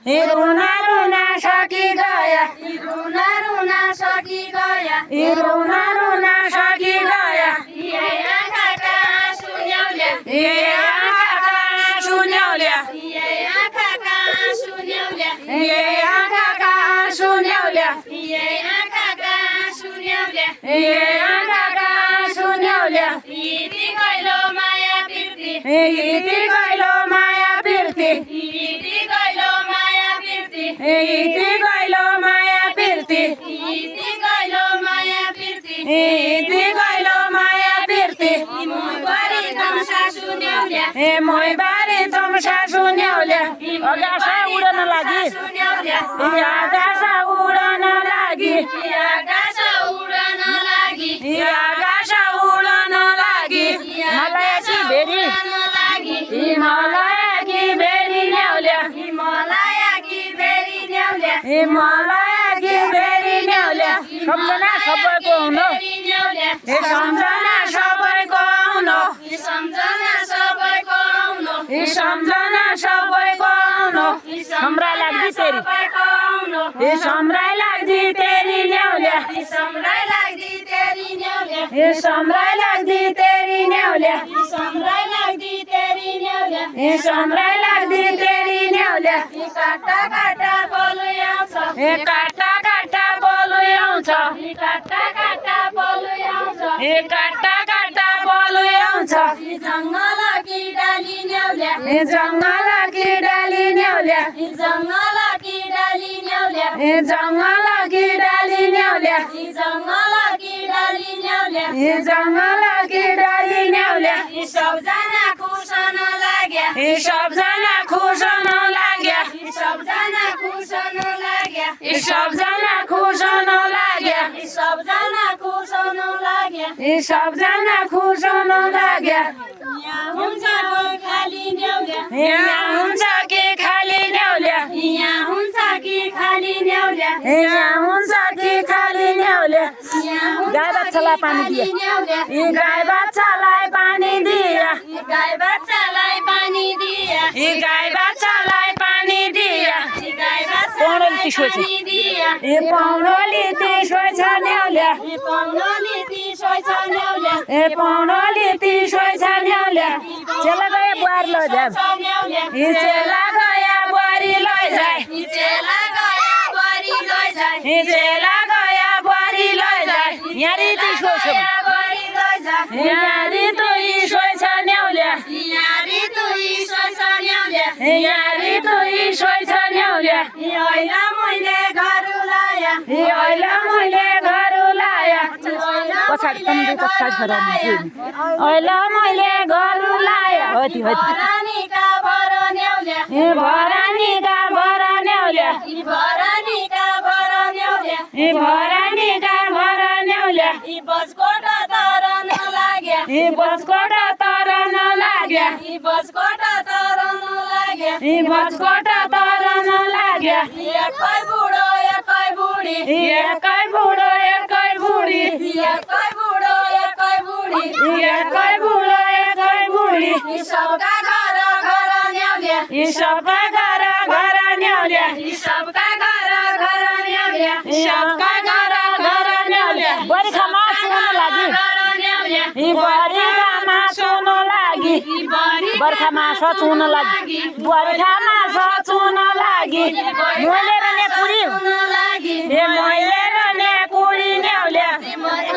रुना रुना सकी गया रुना रुना सकी गया रुना रुना सकी गया ये आँखा का आँसू ल्याउल्या ये आँखा का आँसू ल्याउल्या ये आँखा का आँसू ल्याउल्या ये आँखा का आँसू ल्याउल्या ये आँखा का आँसू ल्याउल्या ये आँखा का आँसू ल्याउल्या यति गइलो माया पिर्ती यति गइलो माया पिर्ती यति गइलो माया पिर्ती यति गइलो माया पिर्ती यति गइलो माया पिर्ती यति गइलो माया पिर्ती मोइबारी तम सासु ल्याउल्या ए मोइबारी तम सासु ल्याउल्या आकाश उड्न लागि ल्याउल्या आकाश उड्न लागि आकाश उड्न लागि आकाश उड्न लागि मलायकी भेरी हिमालयकी भेरी ल्याउल्या हिमालयकी भेरी ल्याउल्या हिमालयकी भेरी ल्याउल्या सम्झना सबैको हुनु ल्याउल्या हे सम्झना सबैको आउनु सम्झना सबैको आउनु हे सम्झना सबैको आउनु सम्रा लाग्दी तेरी हे सम्राई लाग्दी तेरी ल्याउल्या सम्राई लाग्दी तेरी ल्याउल्या हे सम्राई लाग्दी तेरी ल्याउल्या सम्राई लाग्दी तेरी ल्याउल्या हे सम्राई लाग्दी तेरी ल्याउल्या काटा काटा बोलु आउँछ हे काटा काटा बोलु आउँछ काटा काटा बोलु आउँछ हे काटा काटा बोलु आउँछ जङ्गलकी डाली ल्याउल्या हे जङ्गलकी डाली ल्याउल्या जङ्गलकी डाली ल्याउल्या हे जङ्गलकी डाली ल्याउल्या जङ्गलकी डाली ल्याउल्या हे जङ्गलकी डाली ल्याउल्या सबजना खुस नलाग्या सबजना खुस नलाग्या सबजना खुस नलाग्या सबजना खुस नलाग्या सबजना खुस नलाग्या सबजना खुस नलाग्या यहाँ हुन्छ कि खाली ल्याउल्या यहाँ हुन्छ कि खाली ल्याउल्या यहाँ हुन्छ कि खाली ल्याउल्या यहाँ हुन्छ कि खाली ल्याउल्या गाई बच्चालाई पानी दिए ल्याउल्या यी गाई बच्चालाई पानी दिया गाई बच्चालाई पानी दिया यी गाई बच्चालाई पानी दिया गाई पौडोली बच्चालाई तिसो छ पानी दिया यी पौडोली तिसो छ ल्याउल्या पौडोली तिसो छ ल्याउल्या ए पौडोली तिसो छ ल्याउल्या चेला गए बुहार लैजाऊ ल्याउल्या यी चेला गया बुहारी लैजाए चेला गया बरी लैजाए यी चेला गया बुहारी लैजाए यहाँ तिसो छ बरी लैजाए यहाँ ऋतु इसो छ ल्याउल्या यहाँ ऋतु इसो छ ल्याउल्या यहाँ ऋतु इसो छ ल्याउल्या होइन मैले घर लाया अहिले मैले घर लाया पछाडि तम दुई पछाडि छोरा अहिले मैले घर लाया होति होति भरानीका भर ल्याउल्या ए भरानीका भर ल्याउल्या भरानीका भर ल्याउल्या ए भरानीका भर ल्याउल्या यी बसकोट तर नलाग्या ए बसकोट तर नलाग्या यी बसकोट तर नलाग्या ए बसकोट तर नलाग्या एकै बुढो एकै बुढी एकै बुढो एकै बुढी एकै बुढो एकै बुढी एकै बुढो एकै बुढी यी सबका घर घर ल्याउल्या यी सबका घर घर ल्याउल्या यी सबका घर घर ल्याउल्या सबका घर घर ल्याउल्या बर्खामा सुन लागि घर ल्याउल्या यी बर्खामा सुन लागि बर्खामा सचुन लागि बर्खामा सचुन लागि मैले रने पुरी लागि ए मैले रने पुरी ल्याउल्या मैले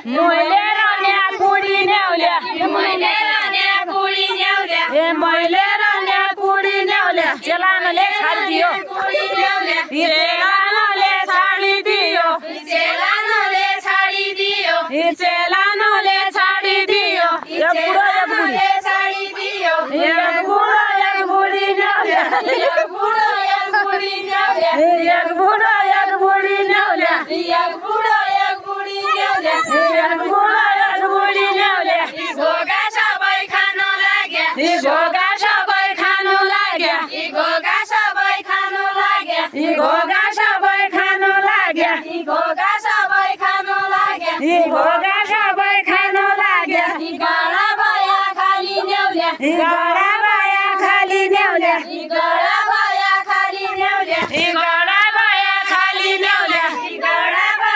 मैले रने पुरी ल्याउल्या मैले रान्या कुडी ल्याउल्या ए मैले रने पुरी ल्याउल्या चेलानले छाडिदियो कुडी ल्याउल्या यी चेलानले छाडिदियो चेलानले छाडिदियो यी चेलानले छाडिदियो एक बुढो एक बुढी छाडिदियो एक बुढो एक बुढी ल्याउल्या एक बुढो एक बुढी ल्याउल्या एक बुढो एक बुढी ल्याउल्या एक बुढो एक बुढी ल्याउल्या एक बुढो एक बुढी ल्याउल्या घोगा सबै खान लाग्या यी घोगा सबै खानु लाग्या यी घोगा सबै खान लाग्या यी घोगा सबै खानु लाग्या यी घोगा सबै खान लाग्या यी घोगा सबै खानु लाग्या यी गाडा भया खाली ल्याउल्या यी गडा बाया खाली ल्याउल्या यी गाडा